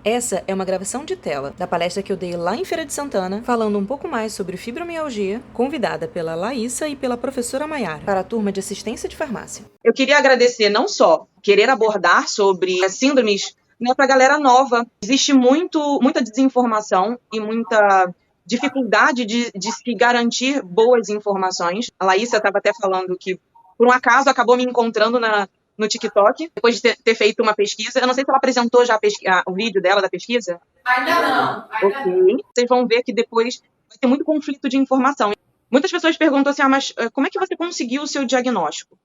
Essa é uma gravação de tela da palestra que eu dei lá em Feira de Santana, falando um pouco mais sobre fibromialgia, convidada pela Laísa e pela professora Maiara, para a turma de assistência de farmácia. Eu queria agradecer não só querer abordar sobre as síndromes, né, para a galera nova. Existe muita desinformação e muita dificuldade de se garantir boas informações. A Laísa estava até falando que, por um acaso, acabou me encontrando no TikTok, depois de ter feito uma pesquisa. Eu não sei se ela apresentou já o vídeo dela da pesquisa. Ainda não. Ok. Vocês vão ver que depois vai ter muito conflito de informação. Muitas pessoas perguntam assim, mas como é que você conseguiu o seu diagnóstico?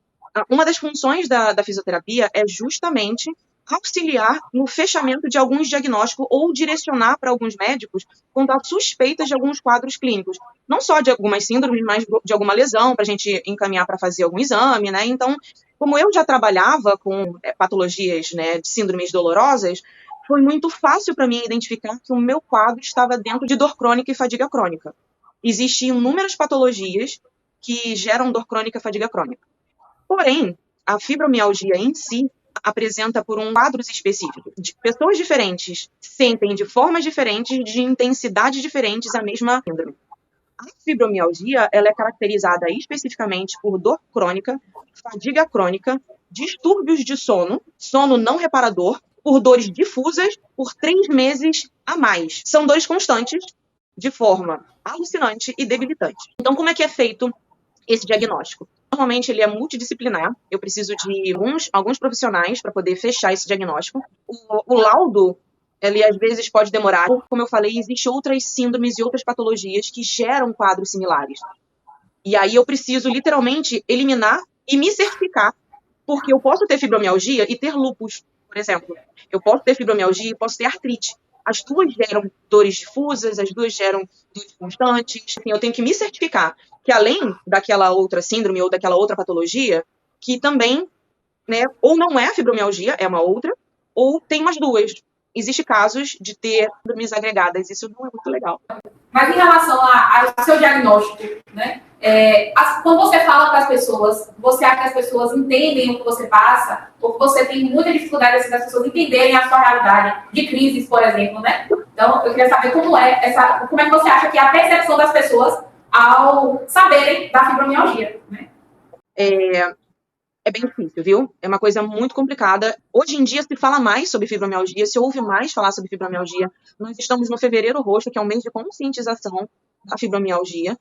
Uma das funções da fisioterapia é justamente auxiliar no fechamento de alguns diagnósticos ou direcionar para alguns médicos quando há suspeitas de alguns quadros clínicos. Não só de algumas síndromes, mas de alguma lesão, para a gente encaminhar para fazer algum exame, né? Então, como eu já trabalhava com patologias, né, de síndromes dolorosas, foi muito fácil para mim identificar que o meu quadro estava dentro de dor crônica e fadiga crônica. Existem inúmeras patologias que geram dor crônica e fadiga crônica. Porém, a fibromialgia em si apresenta por quadros específicos. Pessoas diferentes sentem de formas diferentes, de intensidades diferentes a mesma síndrome. A fibromialgia ela é caracterizada especificamente por dor crônica, fadiga crônica, distúrbios de sono, sono não reparador, por dores difusas por 3 meses a mais. São dores constantes, de forma alucinante e debilitante. Então, como é que é feito esse diagnóstico? Normalmente ele é multidisciplinar, eu preciso de alguns profissionais para poder fechar esse diagnóstico. O laudo, ele às vezes pode demorar, como eu falei, existem outras síndromes e outras patologias que geram quadros similares. E aí eu preciso literalmente eliminar e me certificar, porque eu posso ter fibromialgia e ter lúpus, por exemplo. Eu posso ter fibromialgia e posso ter artrite. As duas geram dores difusas, as duas geram dores constantes. Assim, eu tenho que me certificar que além daquela outra síndrome ou daquela outra patologia, que também, né, ou não é a fibromialgia, é uma outra, ou tem umas duas. Existem casos de ter síndromes agregadas, isso não é muito legal. Mas em relação ao seu diagnóstico, né? Quando você fala para as pessoas, você acha que as pessoas entendem o que você passa, ou você tem muita dificuldade assim, das pessoas entenderem a sua realidade de crises, por exemplo, né? Então, eu queria saber como é que você acha que é a percepção das pessoas ao saberem da fibromialgia, né? É bem difícil, viu? É uma coisa muito complicada. Hoje em dia se fala mais sobre fibromialgia, se ouve mais falar sobre fibromialgia. Nós estamos no Fevereiro Roxo, que é um mês de conscientização da fibromialgia,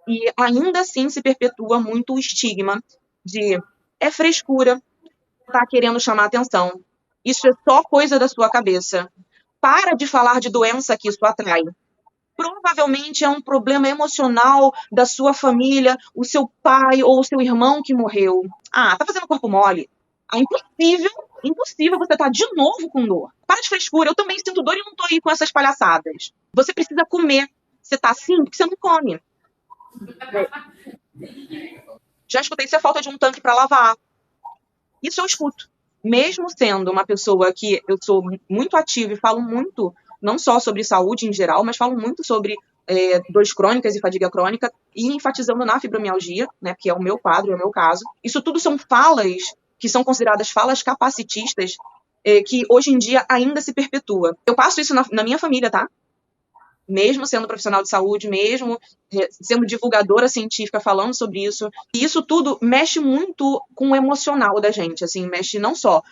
e ainda assim se perpetua muito o estigma de é frescura, tá querendo chamar atenção. Isso é só coisa da sua cabeça. Para de falar de doença que isso atrai. Provavelmente é um problema emocional da sua família, o seu pai ou o seu irmão que morreu. Ah, tá fazendo corpo mole. Ah, impossível você tá de novo com dor. Para de frescura, eu também sinto dor e não tô aí com essas palhaçadas. Você precisa comer. Você tá assim porque você não come. Já escutei isso é falta de um tanque para lavar. Isso eu escuto. Mesmo sendo uma pessoa que eu sou muito ativa e falo muito, não só sobre saúde em geral, mas falo muito sobre dores crônicas e fadiga crônica, e enfatizando na fibromialgia, né, que é o meu quadro, é o meu caso. Isso tudo são falas que são consideradas falas capacitistas, que hoje em dia ainda se perpetua. Eu passo isso na minha família, tá? Mesmo sendo profissional de saúde, mesmo sendo divulgadora científica falando sobre isso. E isso tudo mexe muito com o emocional da gente, assim, mexe não só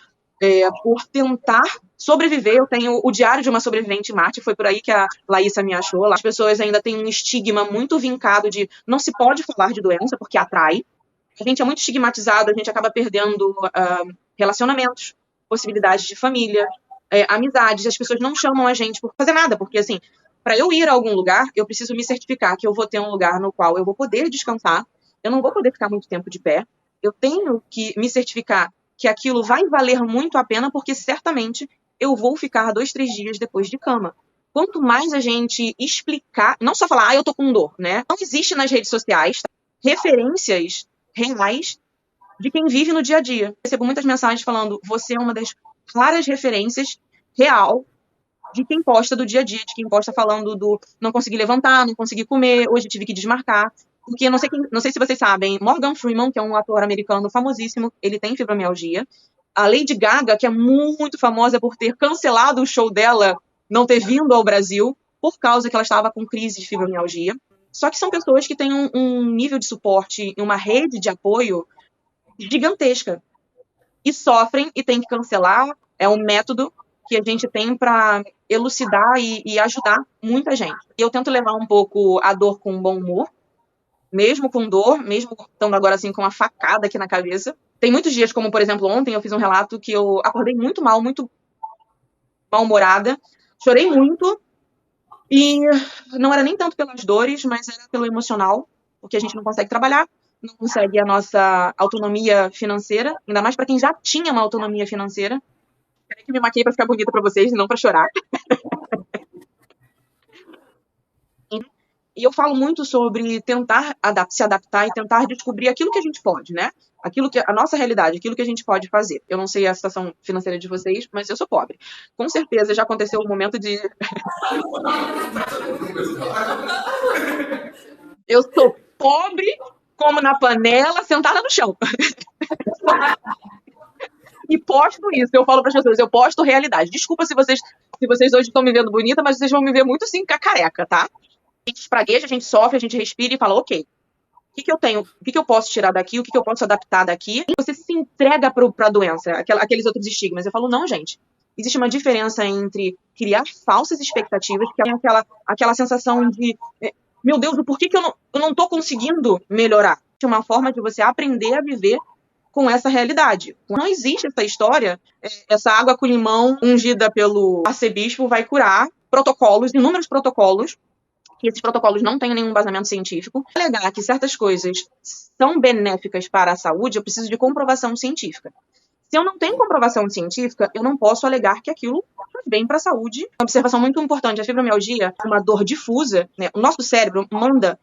por tentar sobreviver. Eu tenho o Diário de uma Sobrevivente em Marte, foi por aí que a Laísa me achou. As pessoas ainda têm um estigma muito vincado de não se pode falar de doença porque atrai. A gente é muito estigmatizado, a gente acaba perdendo relacionamentos, possibilidades de família, amizades. As pessoas não chamam a gente por fazer nada, porque assim, para eu ir a algum lugar, eu preciso me certificar que eu vou ter um lugar no qual eu vou poder descansar, eu não vou poder ficar muito tempo de pé, eu tenho que me certificar que aquilo vai valer muito a pena, porque certamente eu vou ficar 2, 3 dias depois de cama. Quanto mais a gente explicar, não só falar, eu tô com dor, né? Não existe nas redes sociais referências reais de quem vive no dia a dia. Recebo muitas mensagens falando, você é uma das claras referências real de quem posta do dia a dia, de quem posta falando do não consegui levantar, não consegui comer, hoje tive que desmarcar. Porque não sei se vocês sabem, Morgan Freeman, que é um ator americano famosíssimo, ele tem fibromialgia, A Lady Gaga, que é muito famosa por ter cancelado o show dela, não ter vindo ao Brasil, por causa que ela estava com crise de fibromialgia. Só que são pessoas que têm um nível de suporte e uma rede de apoio gigantesca. E sofrem e têm que cancelar. É um método que a gente tem para elucidar e ajudar muita gente. E eu tento levar um pouco a dor com bom humor, mesmo com dor, mesmo estando agora assim com uma facada aqui na cabeça. Tem muitos dias, como por exemplo ontem, eu fiz um relato que eu acordei muito mal, muito mal-humorada, chorei muito, e não era nem tanto pelas dores, mas era pelo emocional, porque a gente não consegue trabalhar, não consegue a nossa autonomia financeira, ainda mais para quem já tinha uma autonomia financeira. Peraí que me maquiei para ficar bonita para vocês, não para chorar. E eu falo muito sobre tentar se adaptar e tentar descobrir aquilo que a gente pode, né? Aquilo que a nossa realidade, aquilo que a gente pode fazer. Eu não sei a situação financeira de vocês, mas eu sou pobre. Com certeza já aconteceu o momento de eu sou pobre como na panela, sentada no chão. E posto isso. Eu falo para as pessoas, eu posto realidade. Desculpa se vocês hoje estão me vendo bonita, mas vocês vão me ver muito assim, careca, tá? A gente espragueja, a gente sofre, a gente respira e fala, ok, o que eu tenho, o que eu posso tirar daqui, o que eu posso adaptar daqui? E você se entrega para a doença, aqueles outros estigmas. Eu falo, não, gente, existe uma diferença entre criar falsas expectativas, que é aquela sensação de, meu Deus, por que eu não estou conseguindo melhorar? É uma forma de você aprender a viver com essa realidade. Não existe essa história, essa água com limão ungida pelo arcebispo vai curar protocolos, inúmeros protocolos, que esses protocolos não têm nenhum embasamento científico. Para alegar que certas coisas são benéficas para a saúde, eu preciso de comprovação científica. Se eu não tenho comprovação científica, eu não posso alegar que aquilo faz bem para a saúde. Uma observação muito importante, a fibromialgia é uma dor difusa, né? O nosso cérebro manda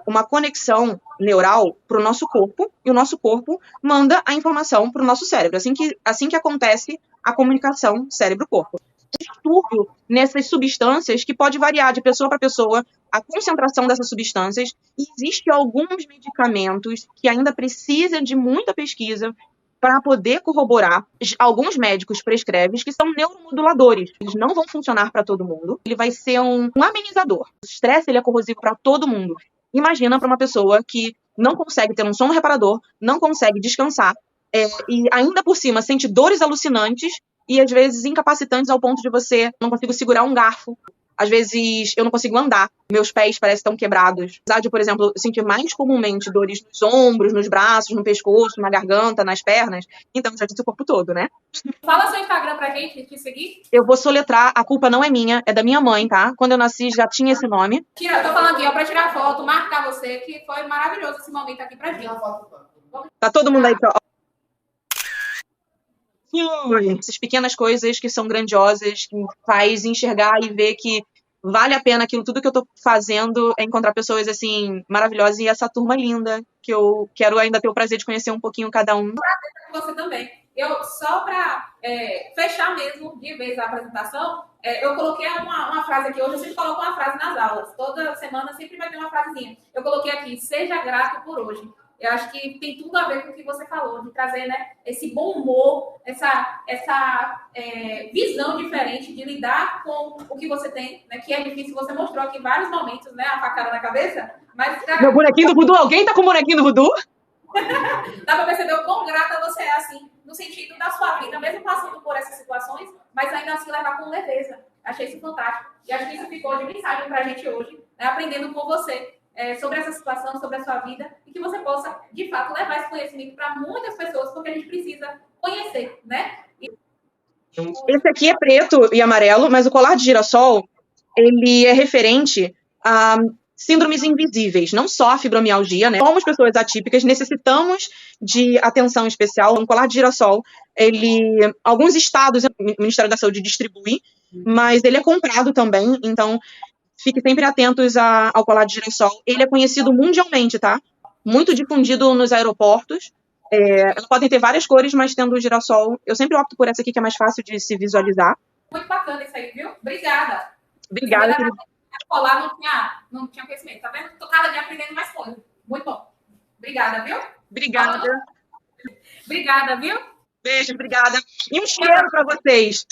uma conexão neural para o nosso corpo, e o nosso corpo manda a informação para o nosso cérebro. Assim que acontece a comunicação cérebro-corpo. Distúrbio nessas substâncias que pode variar de pessoa para pessoa, a concentração dessas substâncias, e existem alguns medicamentos que ainda precisam de muita pesquisa para poder corroborar. Alguns médicos prescrevem que são neuromoduladores. Eles não vão funcionar para todo mundo. Ele vai ser um amenizador. O estresse ele é corrosivo para todo mundo. Imagina para uma pessoa que não consegue ter um sono reparador, não consegue descansar, e ainda por cima sente dores alucinantes e às vezes incapacitantes ao ponto de você não consigo segurar um garfo. Às vezes eu não consigo andar, meus pés parecem tão quebrados. Apesar de, por exemplo, eu sentir mais comumente dores nos ombros, nos braços, no pescoço, na garganta, nas pernas. Então, já disse o corpo todo, né? Fala seu Instagram pra gente, te seguir. Eu vou soletrar, a culpa não é minha, é da minha mãe, tá? Quando eu nasci já tinha esse nome. Tô falando aqui, ó, pra tirar foto, marcar você, que foi maravilhoso esse momento aqui pra gente. Tá todo mundo aí, essas pequenas coisas que são grandiosas, que faz enxergar e ver que vale a pena aquilo, tudo que eu tô fazendo é encontrar pessoas, assim, maravilhosas, e essa turma linda, que eu quero ainda ter o prazer de conhecer um pouquinho cada um. Você também. Só pra fechar mesmo, de vez a apresentação, eu coloquei uma frase aqui, hoje eu sempre coloco uma frase nas aulas, toda semana sempre vai ter uma frasezinha. Eu coloquei aqui, seja grato por hoje. Eu acho que tem tudo a ver com o que você falou, de trazer, né, esse bom humor, essa visão diferente de lidar com o que você tem, né, que é difícil. Você mostrou aqui vários momentos, né, a facada na cabeça, mas... Meu bonequinho do voodoo, alguém tá com o bonequinho do voodoo? Dá pra perceber o quão grata você é, assim, no sentido da sua vida, mesmo passando por essas situações, mas ainda assim levar com leveza. Achei isso fantástico. E acho que isso ficou de mensagem pra gente hoje, né, aprendendo com você. Sobre essa situação, sobre a sua vida, e que você possa, de fato, levar esse conhecimento para muitas pessoas, porque a gente precisa conhecer, né? Esse aqui é preto e amarelo, mas o colar de girassol, ele é referente a síndromes invisíveis, não só a fibromialgia, né? Somos pessoas atípicas, necessitamos de atenção especial. O colar de girassol, alguns estados, o Ministério da Saúde distribui, mas ele é comprado também, então... Fique sempre atentos ao colar de girassol. Ele é conhecido mundialmente, tá? Muito difundido nos aeroportos. Elas podem ter várias cores, mas tendo o girassol... Eu sempre opto por essa aqui, que é mais fácil de se visualizar. Muito bacana isso aí, viu? Obrigada. Obrigada. Colar não tinha conhecimento, tá vendo? Tô cada dia aprendendo mais coisas. Muito bom. Obrigada, viu? Obrigada. Obrigada, viu? Beijo, obrigada. E um cheiro para vocês.